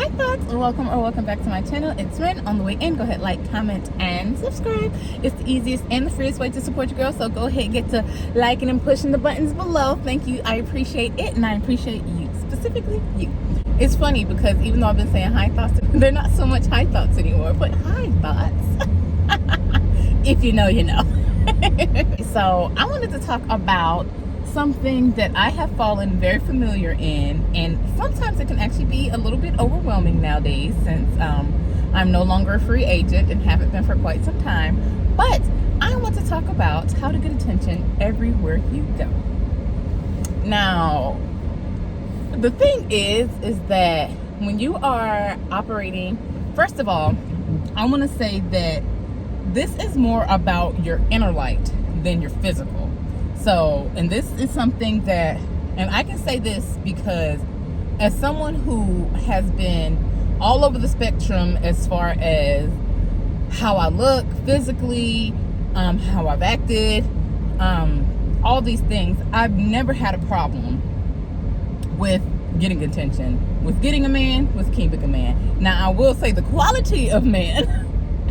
Hi thoughts, or welcome back to my channel. It's Ren. On the way in, go ahead, like, comment, and subscribe. It's the easiest and the freest way to support your girl, so go ahead, get to liking and pushing the buttons below. Thank you. I appreciate it, and I appreciate you, specifically you. It's funny because even though I've been saying hi thoughts, they're not so much hi thoughts anymore, but hi thoughts. If you know, you know. So I wanted to talk about something that I have fallen very familiar in, and sometimes it can actually be a little bit overwhelming nowadays since I'm no longer a free agent and haven't been for quite some time. But I want to talk about how to get attention everywhere you go. Now, the thing is that when you are operating, first of all, I want to say that this is more about your inner light than your physical. So, and this is something that, and I can say this because as someone who has been all over the spectrum as far as how I look physically, how I've acted, all these things, I've never had a problem with getting attention, with getting a man, with keeping a man. Now, I will say the quality of man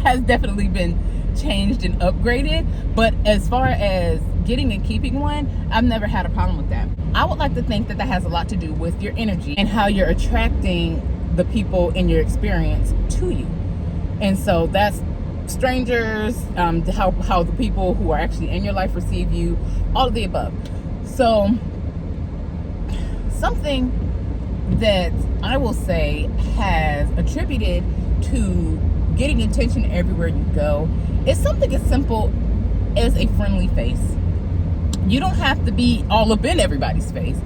has definitely been changed and upgraded, but as far as getting and keeping one, I've never had a problem with that. I would like to think that that has a lot to do with your energy and how you're attracting the people in your experience to you. And so that's strangers, how the people who are actually in your life receive you, all of the above. So something that I will say has attributed to getting attention everywhere you go is something as simple as a friendly face. You don't have to be all up in everybody's face,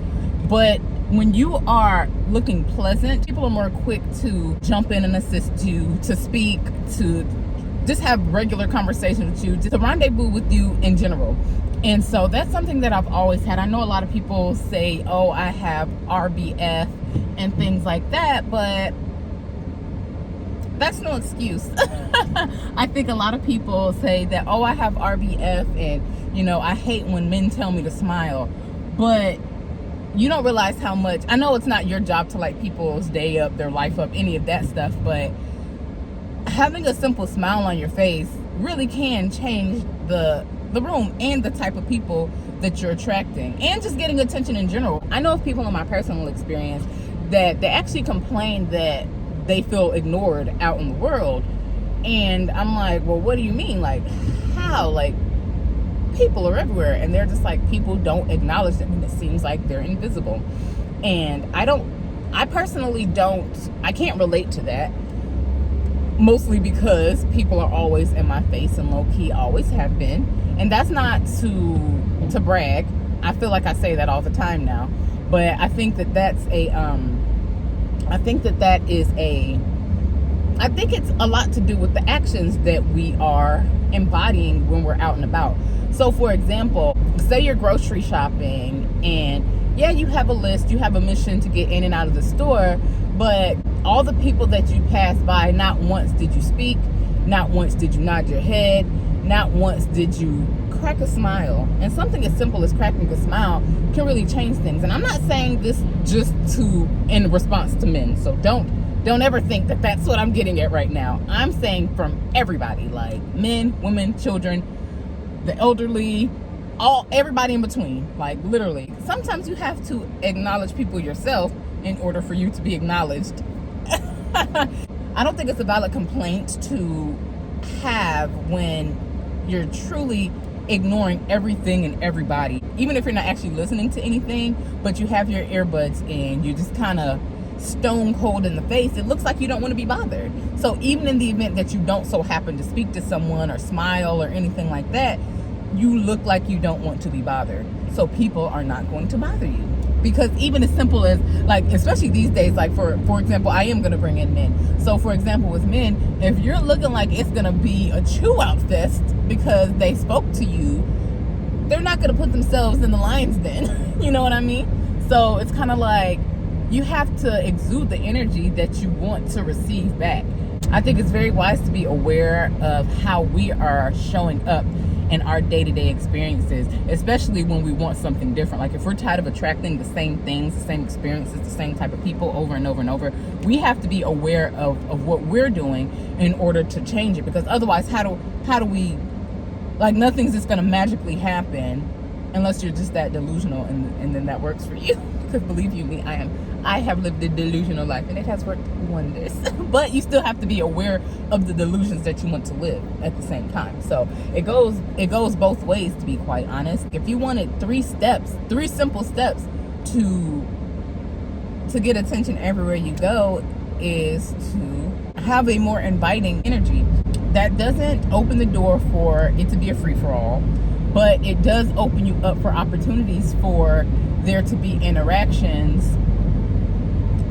but when you are looking pleasant, people are more quick to jump in and assist you, to speak, to just have regular conversations with you, just to rendezvous with you in general. And so that's something that I've always had. I know a lot of people say, oh, I have RBF and things like that, but that's no excuse. I think a lot of people say that, oh, I have RBF and, you know, I hate when men tell me to smile. But you don't realize how much, I know it's not your job to light people's day up, their life up, any of that stuff, but having a simple smile on your face really can change the room and the type of people that you're attracting, and just getting attention in general. I know of people in my personal experience that they actually complain that they feel ignored out in the world. And I'm like, well, what do you mean? Like, how? Like, people are everywhere. And they're just like, people don't acknowledge them. It seems like they're invisible. And I personally I can't relate to that. Mostly because people are always in my face and low-key always have been. And that's not to brag. I feel like I say that all the time now. But I think that that's I think it's a lot to do with the actions that we are embodying when we're out and about. So for example, say you're grocery shopping and yeah, you have a list, you have a mission to get in and out of the store, but all the people that you pass by, not once did you speak, not once did you nod your head, not once did you crack a smile. And something as simple as cracking a smile can really change things. And I'm not saying this just in response to men, so don't ever think that that's what I'm getting at right now. I'm saying from everybody, like men, women, children, the elderly, everybody in between, like literally. Sometimes you have to acknowledge people yourself in order for you to be acknowledged. I don't think it's a valid complaint to have when you're truly ignoring everything and everybody, even if you're not actually listening to anything, but you have your earbuds in, you're just kind of stone cold in the face. It looks like you don't want to be bothered. So even in the event that you don't so happen to speak to someone or smile or anything like that, you look like you don't want to be bothered. So people are not going to bother you. Because even as simple as, like, especially these days, like for example, I am going to bring in men. So for example, with men, if you're looking like it's going to be a chew out fest because they spoke to you, they're not going to put themselves in the lion's den. You know what I mean? So it's kind of like you have to exude the energy that you want to receive back. I think it's very wise to be aware of how we are showing up in our day-to-day experiences, especially when we want something different. Like if we're tired of attracting the same things, the same experiences, the same type of people over and over and over, we have to be aware of what we're doing in order to change it. Because otherwise, how do we, like, nothing's just going to magically happen unless you're just that delusional, and then that works for you. Because believe you me, I have lived a delusional life and it has worked wonders. But you still have to be aware of the delusions that you want to live at the same time. So it goes both ways, to be quite honest. If you wanted 3 simple steps to get attention everywhere you go, is to have a more inviting energy. That doesn't open the door for it to be a free-for-all, but it does open you up for opportunities for there to be interactions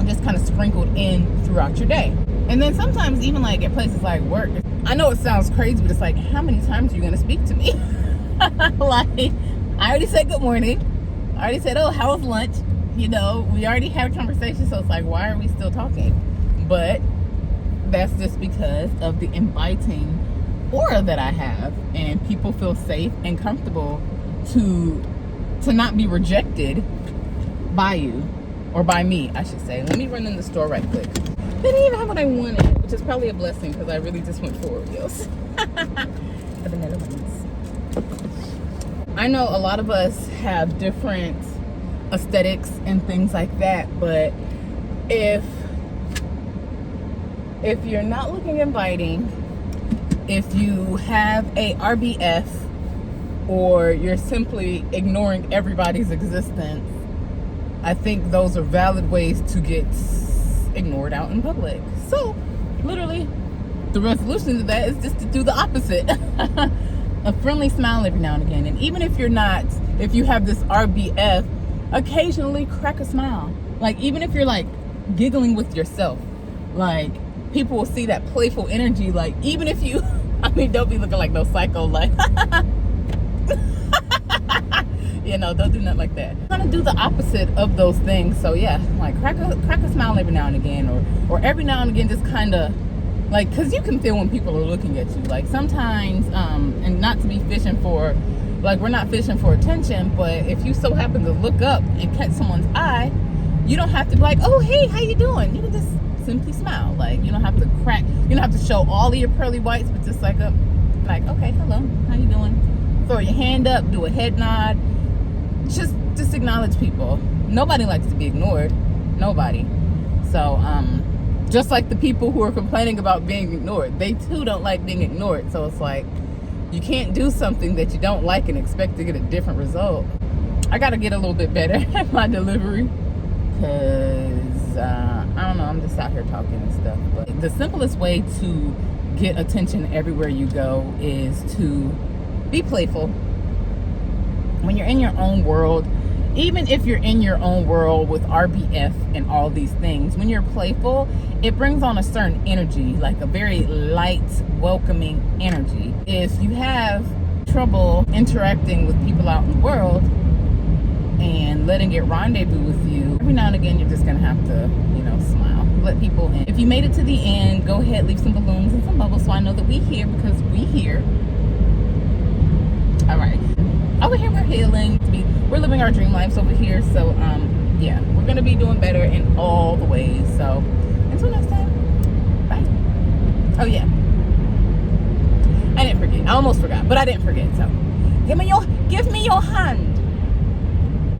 just kind of sprinkled in throughout your day. And then sometimes even like at places like work, I know it sounds crazy, but it's like, how many times are you going to speak to me? Like, I already said good morning. I already said, oh, how was lunch? You know, we already had a conversation, so it's like, why are we still talking? But that's just because of the inviting aura that I have, and people feel safe and comfortable to not be rejected by you, or by me, I should say. Let me run in the store right quick. They didn't even have what I wanted, which is probably a blessing because I really just went for Oreos. The vanilla ones. I know a lot of us have different aesthetics and things like that, but if you're not looking inviting, if you have a RBF, or you're simply ignoring everybody's existence, I think those are valid ways to get ignored out in public. So literally the resolution to that is just to do the opposite. A friendly smile every now and again. And even if you have this RBF, occasionally crack a smile. Like, even if you're like giggling with yourself, like, people will see that playful energy. Like, even if you, I mean, don't be looking like no psycho, like, you know, don't do nothing like that. I'm gonna do the opposite of those things. So yeah, like crack a smile every now and again, or every now and again, just kind of like, because you can feel when people are looking at you. Like sometimes, and not to be fishing for, like, we're not fishing for attention, but if you so happen to look up and catch someone's eye, you don't have to be like, oh hey, how you doing? You can just simply smile. Like, you don't have to crack, you don't have to show all of your pearly whites, but just like okay, hello, how you doing? Throw your hand up, do a head nod. Just acknowledge people. Nobody likes to be ignored. Nobody. So just like the people who are complaining about being ignored, they too don't like being ignored. So it's like, you can't do something that you don't like and expect to get a different result. I gotta get a little bit better at my delivery, because I don't know, I'm just out here talking and stuff. But the simplest way to get attention everywhere you go is to be playful. When you're in your own world, even if you're in your own world with RBF and all these things, when you're playful, it brings on a certain energy, like a very light, welcoming energy. If you have trouble interacting with people out in the world and letting it rendezvous with you, every now and again, you're just gonna have to, you know, smile, let people in. If you made it to the end, go ahead, leave some balloons and some bubbles so I know that we here, because we here. All right. Over here we're healing. We're living our dream lives over here. So yeah, we're gonna be doing better in all the ways. So until next time, bye. Oh yeah, I didn't forget. I almost forgot, but I didn't forget. So give me your hand.